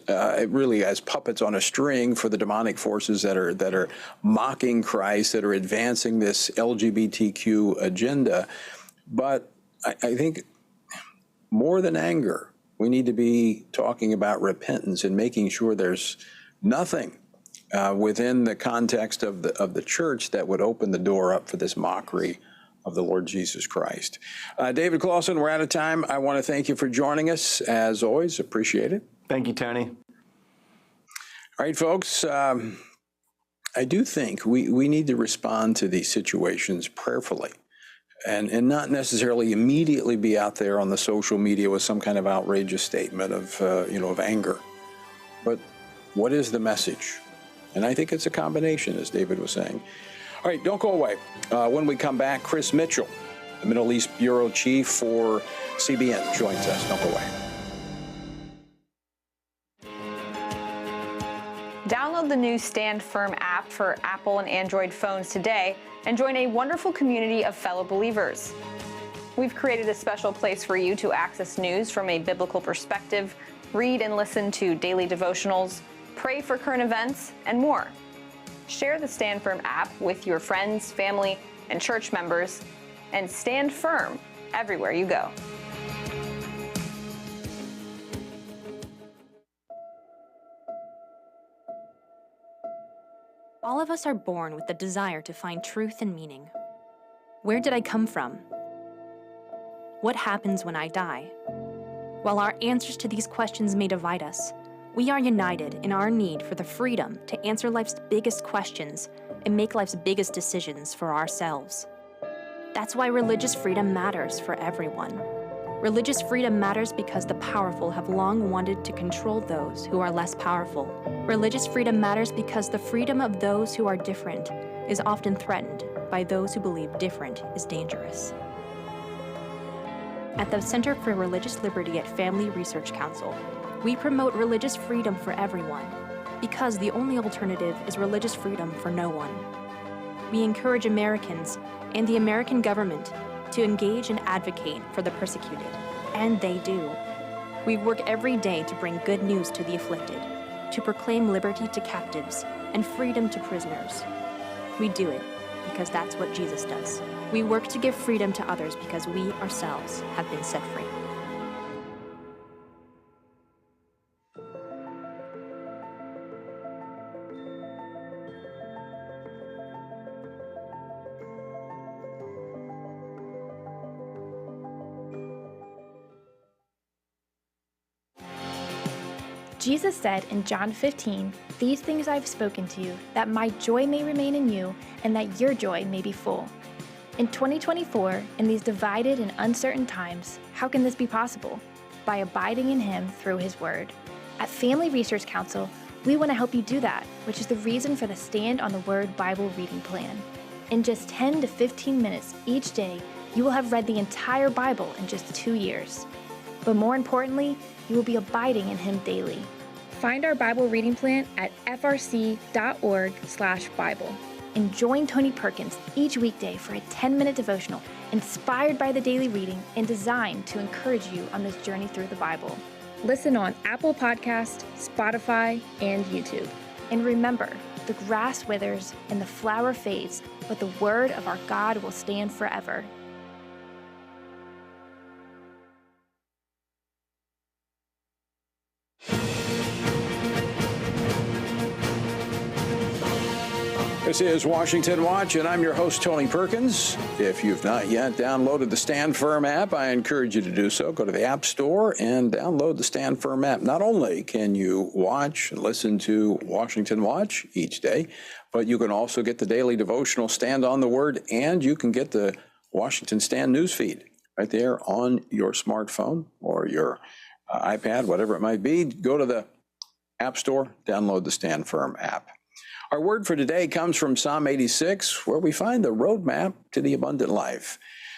really as puppets on a string for the demonic forces that are mocking Christ, that are advancing this LGBTQ agenda. But I think more than anger, we need to be talking about repentance and making sure there's nothing within the context of the church that would open the door up for this mockery of the Lord Jesus Christ. David Clausen, we're out of time. I want to thank you for joining us. As always, appreciate it. Thank you, Tony. All right, folks, I do think we need to respond to these situations prayerfully and not necessarily immediately be out there on the social media with some kind of outrageous statement of anger. But what is the message? And I think it's a combination, as David was saying. All right, don't go away. When we come back, Chris Mitchell, the Middle East Bureau Chief for CBN, joins us. Don't go away. Download the new Stand Firm app for Apple and Android phones today and join a wonderful community of fellow believers. We've created a special place for you to access news from a biblical perspective, read and listen to daily devotionals, pray for current events, and more. Share the Stand Firm app with your friends, family, and church members, and stand firm everywhere you go. All of us are born with the desire to find truth and meaning. Where did I come from? What happens when I die? While our answers to these questions may divide us, we are united in our need for the freedom to answer life's biggest questions and make life's biggest decisions for ourselves. That's why religious freedom matters for everyone. Religious freedom matters because the powerful have long wanted to control those who are less powerful. Religious freedom matters because the freedom of those who are different is often threatened by those who believe different is dangerous. At the Center for Religious Liberty at Family Research Council, we promote religious freedom for everyone because the only alternative is religious freedom for no one. We encourage Americans and the American government to engage and advocate for the persecuted, and they do. We work every day to bring good news to the afflicted, to proclaim liberty to captives and freedom to prisoners. We do it because that's what Jesus does. We work to give freedom to others because we ourselves have been set free. Jesus said in John 15, "These things I've spoken to you, that my joy may remain in you, and that your joy may be full." In 2024, in these divided and uncertain times, how can this be possible? By abiding in Him through His Word. At Family Research Council, we want to help you do that, which is the reason for the Stand on the Word Bible reading plan. In just 10 to 15 minutes each day, you will have read the entire Bible in just 2 years. But more importantly, you will be abiding in Him daily. Find our Bible reading plan at frc.org/Bible. And join Tony Perkins each weekday for a 10-minute devotional inspired by the daily reading and designed to encourage you on this journey through the Bible. Listen on Apple Podcasts, Spotify, and YouTube. And remember, the grass withers and the flower fades, but the word of our God will stand forever. This is Washington Watch, and I'm your host, Tony Perkins. If you've not yet downloaded the Stand Firm app, I encourage you to do so. Go to the App Store and download the Stand Firm app. Not only can you watch and listen to Washington Watch each day, but you can also get the daily devotional Stand on the Word, and you can get the Washington Stand newsfeed right there on your smartphone or your iPad, whatever it might be. Go to the App Store, download the Stand Firm app. Our word for today comes from Psalm 86, where we find the roadmap to the abundant life.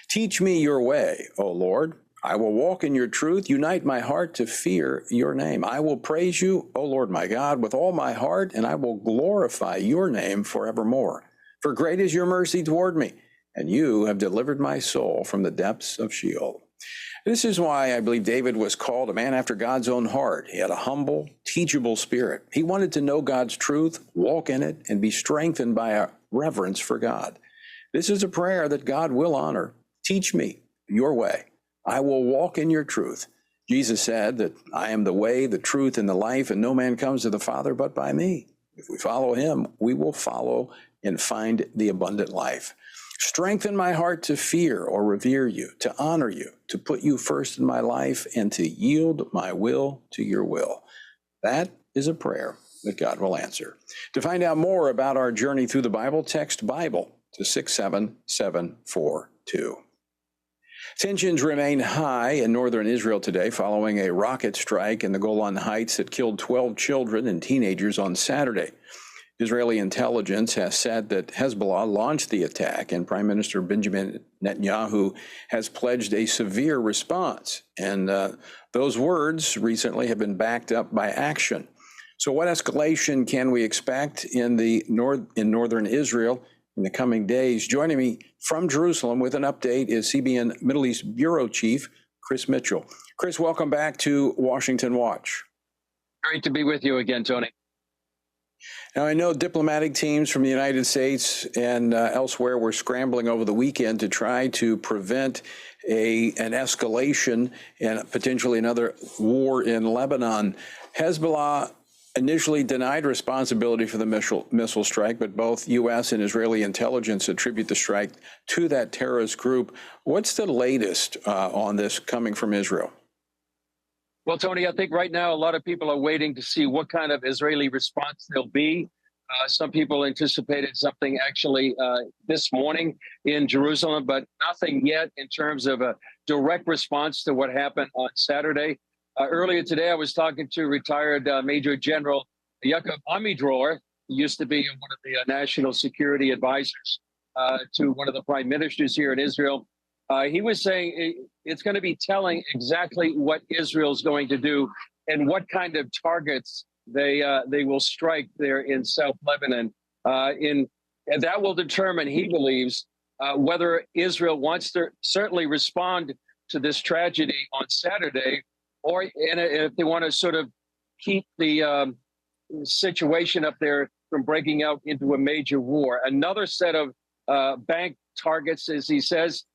Teach me your way, O Lord. I will walk in your truth. Unite my heart to fear your name. I will praise you, O Lord my God, with all my heart, and I will glorify your name forevermore. For great is your mercy toward me, and you have delivered my soul from the depths of Sheol. This is why I believe David was called a man after God's own heart. He had a humble, teachable spirit. He wanted to know God's truth, walk in it, and be strengthened by a reverence for God. This is a prayer that God will honor. Teach me your way. I will walk in your truth. Jesus said that I am the way, the truth, and the life, and no man comes to the Father but by me. If we follow him, we will follow and find the abundant life. Strengthen my heart to fear or revere you, to honor you, to put you first in my life, and to yield my will to your will. That is a prayer that God will answer. To find out more about our journey through the Bible, text Bible to 67742. Tensions remain high in northern Israel today following a rocket strike in the Golan Heights that killed 12 children and teenagers on Saturday. Israeli intelligence has said that Hezbollah launched the attack, and Prime Minister Benjamin Netanyahu has pledged a severe response. And those words recently have been backed up by action. So what escalation can we expect in northern Israel in the coming days? Joining me from Jerusalem with an update is CBN Middle East Bureau Chief Chris Mitchell. Chris, welcome back to Washington Watch. Great to be with you again, Tony. Now, I know diplomatic teams from the United States and elsewhere were scrambling over the weekend to try to prevent an escalation and potentially another war in Lebanon. Hezbollah initially denied responsibility for the missile strike, but both U.S. and Israeli intelligence attribute the strike to that terrorist group. What's the latest on this coming from Israel? Well, Tony, I think right now a lot of people are waiting to see what kind of Israeli response there'll be. Some people anticipated something actually this morning in Jerusalem, but nothing yet in terms of a direct response to what happened on Saturday. Earlier today, I was talking to retired Major General Yaakov Amidror, who used to be one of the national security advisors to one of the prime ministers here in Israel. He was saying it's going to be telling exactly what Israel's going to do and what kind of targets they will strike there in South Lebanon. And that will determine, he believes, whether Israel wants to certainly respond to this tragedy on Saturday, or if they want to sort of keep the situation up there from breaking out into a major war. Another set of bank targets, as he says,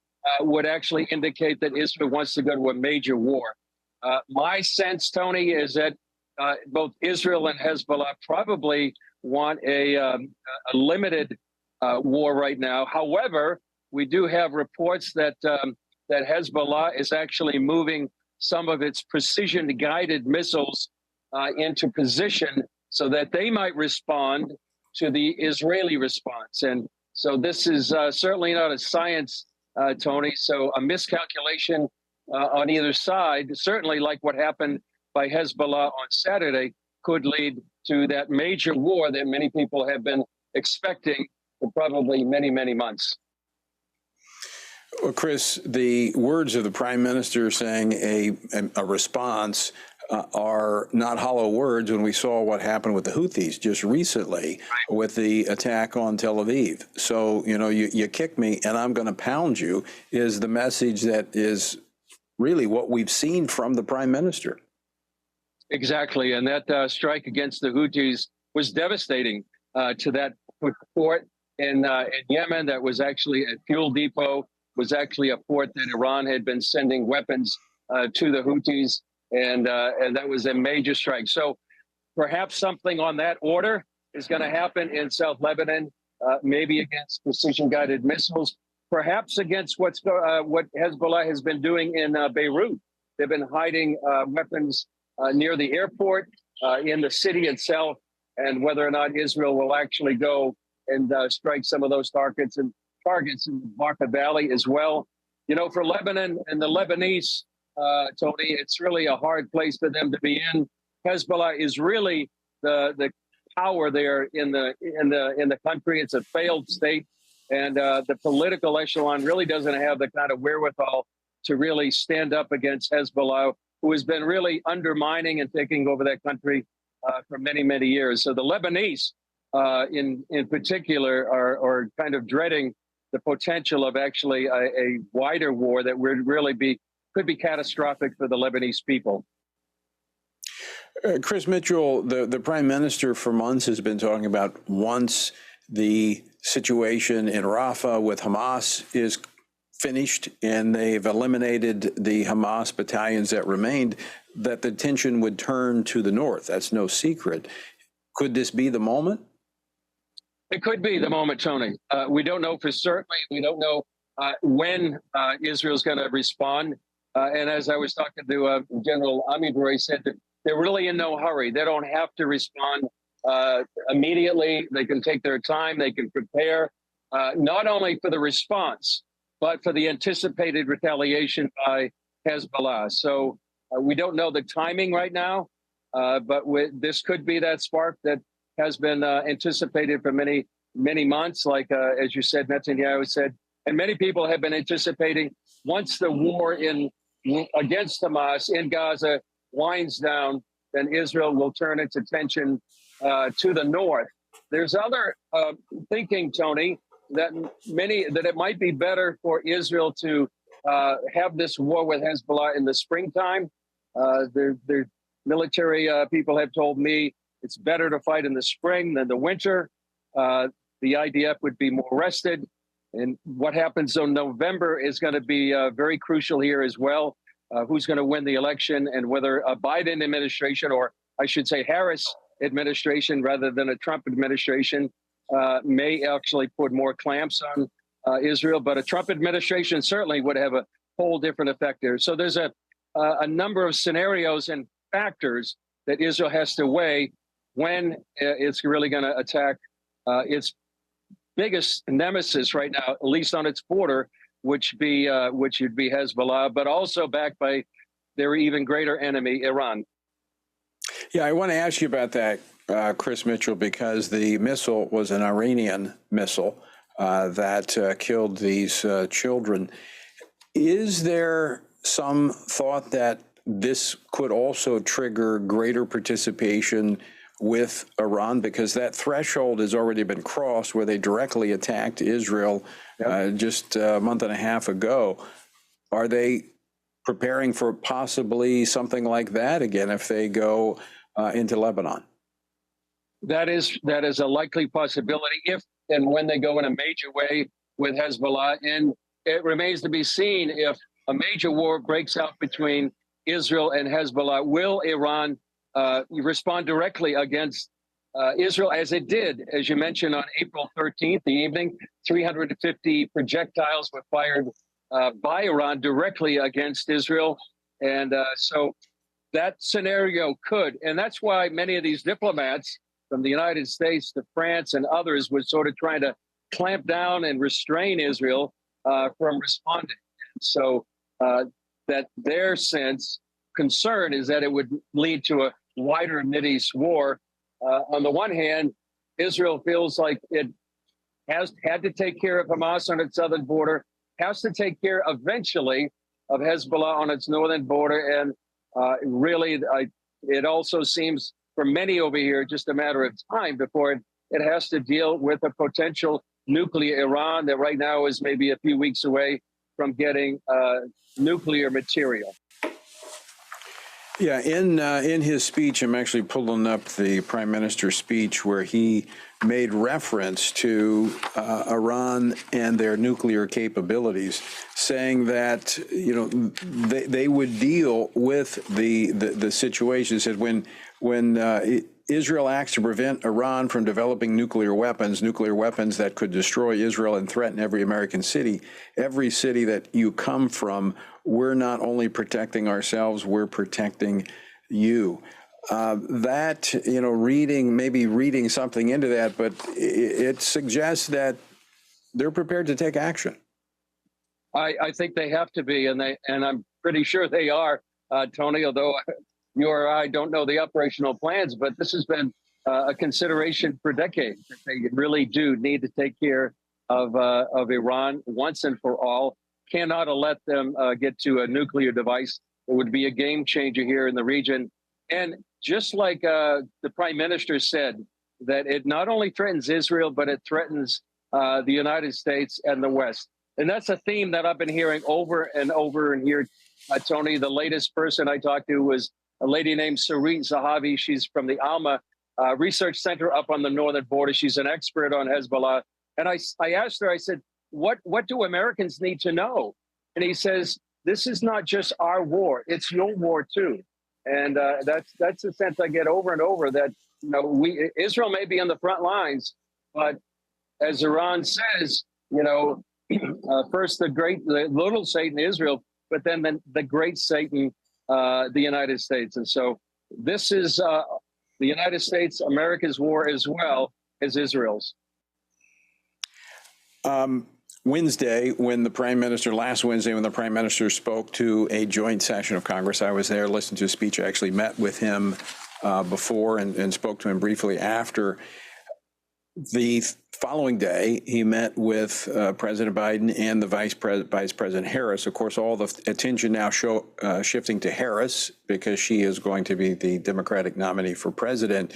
would actually indicate that Israel wants to go to a major war. My sense, Tony, is that both Israel and Hezbollah probably want a limited war right now. However, we do have reports that that Hezbollah is actually moving some of its precision-guided missiles into position so that they might respond to the Israeli response. And so this is certainly not a science, Tony. So a miscalculation on either side, certainly like what happened by Hezbollah on Saturday, could lead to that major war that many people have been expecting for probably many, many months. Well, Chris, the words of the Prime Minister saying a response are not hollow words when we saw what happened with the Houthis just recently with the attack on Tel Aviv. So, you kick me and I'm going to pound you is the message that is really what we've seen from the Prime Minister. Exactly. And that strike against the Houthis was devastating to that port in Yemen. That was actually a fuel depot, was actually a port that Iran had been sending weapons to the Houthis. And that was a major strike. So perhaps something on that order is going to happen in South Lebanon, maybe against precision-guided missiles, perhaps against what Hezbollah has been doing in Beirut. They've been hiding weapons near the airport, in the city itself, and whether or not Israel will actually go and strike some of those targets in the Barka Valley as well. For Lebanon and the Lebanese, Tony, it's really a hard place for them to be in. Hezbollah is really the power there in the country. It's a failed state, and the political echelon really doesn't have the kind of wherewithal to really stand up against Hezbollah, who has been really undermining and taking over that country for many, many years. So the Lebanese, in particular, are kind of dreading the potential of actually a wider war that would really could be catastrophic for the Lebanese people. Chris Mitchell, the Prime Minister for months has been talking about once the situation in Rafah with Hamas is finished and they've eliminated the Hamas battalions that remained, that the tension would turn to the north. That's no secret. Could this be the moment? It could be the moment, Tony. We don't know for certain. We don't know when Israel's going to respond. And as I was talking to General Amidror, he said that they're really in no hurry. They don't have to respond immediately. They can take their time. They can prepare not only for the response, but for the anticipated retaliation by Hezbollah. So we don't know the timing right now, but this could be that spark that has been anticipated for many, many months. Like, as you said, Netanyahu said, and many people have been anticipating once the war against Hamas in Gaza winds down, then Israel will turn its attention to the north. There's other thinking, Tony, that it might be better for Israel to have this war with Hezbollah in the springtime. Their military people have told me it's better to fight in the spring than the winter. The IDF would be more rested. And what happens in November is going to be very crucial here as well. Who's going to win the election, and whether a Biden administration, or I should say Harris administration rather than a Trump administration, may actually put more clamps on Israel. But a Trump administration certainly would have a whole different effect there. So there's a number of scenarios and factors that Israel has to weigh when it's really going to attack its biggest nemesis right now, at least on its border, which would be Hezbollah, but also backed by their even greater enemy, Iran. Yeah, I want to ask you about that, Chris Mitchell, because the missile was an Iranian missile that killed these children. Is there some thought that this could also trigger greater participation with Iran, because that threshold has already been crossed where they directly attacked Israel just a month and a half ago? Are they preparing for possibly something like that again if they go into Lebanon? That is a likely possibility if and when they go in a major way with Hezbollah. And it remains to be seen if a major war breaks out between Israel and Hezbollah. Will Iran respond directly against Israel, as it did, as you mentioned, on April 13th, the evening? 350 projectiles were fired by Iran directly against Israel. And so that scenario could, and that's why many of these diplomats from the United States to France and others were sort of trying to clamp down and restrain Israel from responding. And so that their concern is that it would lead to a wider Mideast war. On the one hand, Israel feels like it has had to take care of Hamas on its southern border, has to take care eventually of Hezbollah on its northern border. And really, it also seems for many over here just a matter of time before it has to deal with a potential nuclear Iran that right now is maybe a few weeks away from getting nuclear material. Yeah, in his speech, I'm actually pulling up the Prime Minister's speech where he made reference to Iran and their nuclear capabilities, saying that they would deal with the situation. He said when Israel acts to prevent Iran from developing nuclear weapons that could destroy Israel and threaten every American city, every city that you come from, we're not only protecting ourselves, we're protecting you. That, reading something into that, but it suggests that they're prepared to take action. I think they have to be, and I'm pretty sure they are, Tony, although you or I don't know the operational plans, but this has been a consideration for decades. That they really do need to take care of Iran once and for all. Cannot let them get to a nuclear device. It would be a game changer here in the region. And just like the Prime Minister said, that it not only threatens Israel, but it threatens the United States and the West. And that's a theme that I've been hearing over and over. And here, Tony, the latest person I talked to was a lady named Sarit Zahavi. She's from the Alma Research Center up on the northern border. She's an expert on Hezbollah. And I asked her, I said, what do Americans need to know? And he says, this is not just our war, it's your war too. And that's the sense I get over and over, that Israel may be on the front lines, but as Iran says, first the little Satan Israel, but then the great Satan, the United States. And so this is the United States, America's war as well as Israel's. Wednesday, last Wednesday, when the Prime Minister spoke to a joint session of Congress, I was there, listened to his speech. I actually met with him before and spoke to him briefly after. The following day, he met with President Biden and the Vice President Harris. Of course, all the attention now shifting to Harris because she is going to be the Democratic nominee for president.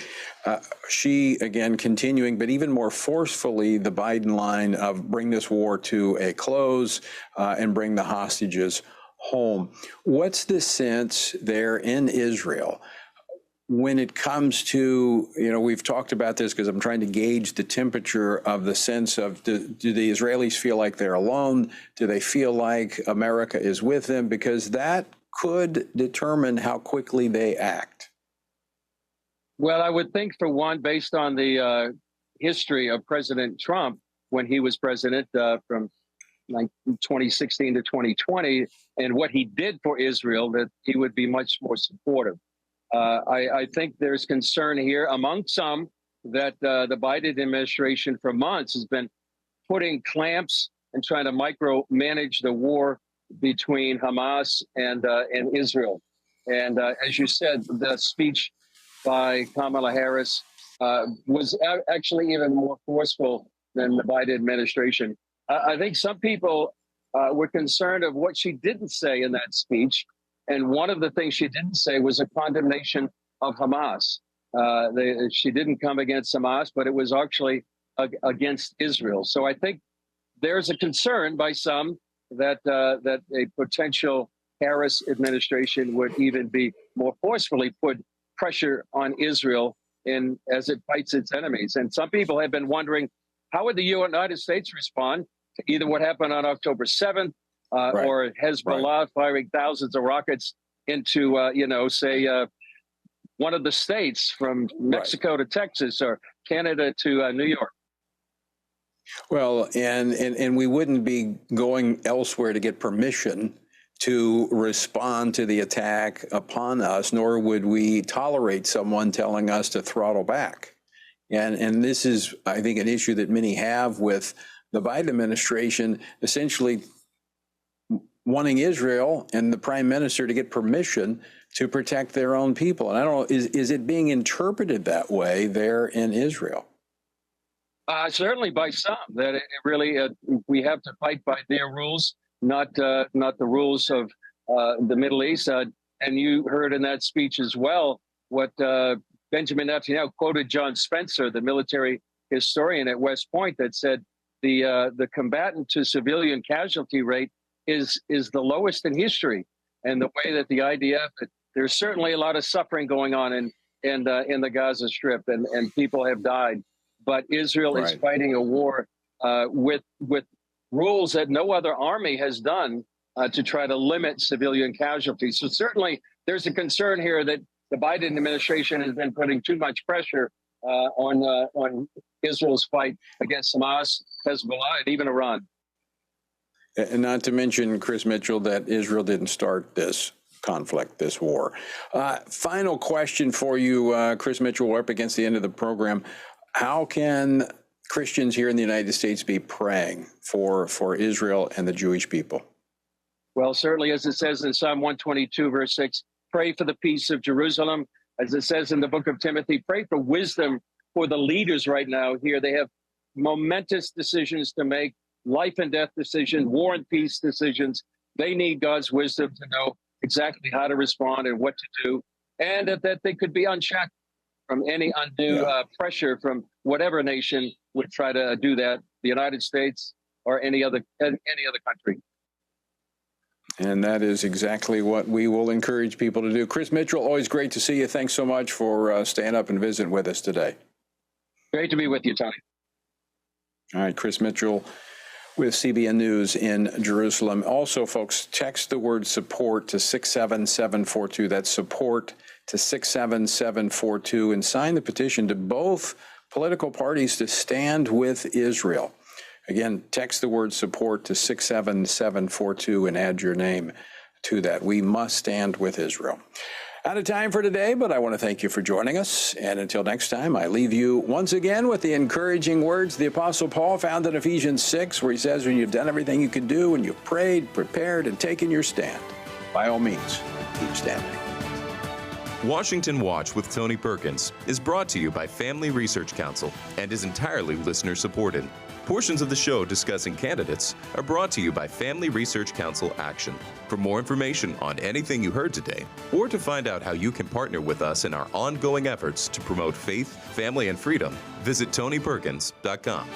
She, again, continuing, but even more forcefully, the Biden line of bring this war to a close and bring the hostages home. What's the sense there in Israel when it comes to, we've talked about this because I'm trying to gauge the temperature of the sense of, do the Israelis feel like they're alone? Do they feel like America is with them? Because that could determine how quickly they act. Well, I would think, for one, based on the history of President Trump when he was president from 2016 to 2020 and what he did for Israel, that he would be much more supportive. I think there's concern here among some that the Biden administration for months has been putting clamps and trying to micromanage the war between Hamas and Israel. And as you said, the speech by Kamala Harris was actually even more forceful than the Biden administration. I think some people were concerned of what she didn't say in that speech. And one of the things she didn't say was a condemnation of Hamas. She didn't come against Hamas, but it was actually against Israel. So I think there's a concern by some that a potential Harris administration would even be more forcefully put pressure on Israel as it fights its enemies. And some people have been wondering, how would the United States respond to either what happened on October 7th or Hezbollah firing thousands of rockets into, say, one of the states from Mexico to Texas or Canada to New York? Well, and we wouldn't be going elsewhere to get permission to respond to the attack upon us, nor would we tolerate someone telling us to throttle back. And this is, I think, an issue that many have with the Biden administration, essentially wanting Israel and the prime minister to get permission to protect their own people. And I don't know, is it being interpreted that way there in Israel? Certainly by some, that it really we have to fight by their rules, not the rules of the Middle East. And you heard in that speech as well what Benjamin Netanyahu quoted John Spencer, the military historian at West Point, that said the combatant to civilian casualty rate is the lowest in history. And the way that the IDF, there's certainly a lot of suffering going on in the Gaza Strip, and people have died. But Israel is fighting a war with rules that no other army has done to try to limit civilian casualties. So certainly there's a concern here that the Biden administration has been putting too much pressure on Israel's fight against Hamas, Hezbollah, and even Iran. And not to mention, Chris Mitchell, that Israel didn't start this conflict, this war. Final question for you, Chris Mitchell. We're up against the end of the program. How can Christians here in the United States be praying for Israel and the Jewish people? Well, certainly, as it says in Psalm 122, verse 6, pray for the peace of Jerusalem. As it says in the book of Timothy, pray for wisdom for the leaders right now here. They have momentous decisions to make, life and death decisions, war and peace decisions. They need God's wisdom to know exactly how to respond and what to do, and that they could be unshackled from any undue pressure from whatever nation would try to do that, the United States or any other country. And that is exactly what we will encourage people to do. Chris Mitchell, always great to see you. Thanks so much for staying up and visiting with us today. Great to be with you, Tony. All right, Chris Mitchell with CBN News in Jerusalem. Also, folks, text the word support to 67742. That's support to 67742 and sign the petition to both political parties to stand with Israel. Again, text the word support to 67742 and add your name to that. We must stand with Israel. Out of time for today, but I want to thank you for joining us. And until next time, I leave you once again with the encouraging words the Apostle Paul found in Ephesians 6, where he says, when you've done everything you can do, and you've prayed, prepared, and taken your stand, by all means, keep standing. Washington Watch with Tony Perkins is brought to you by Family Research Council and is entirely listener-supported. Portions of the show discussing candidates are brought to you by Family Research Council Action. For more information on anything you heard today, or to find out how you can partner with us in our ongoing efforts to promote faith, family, and freedom, visit TonyPerkins.com.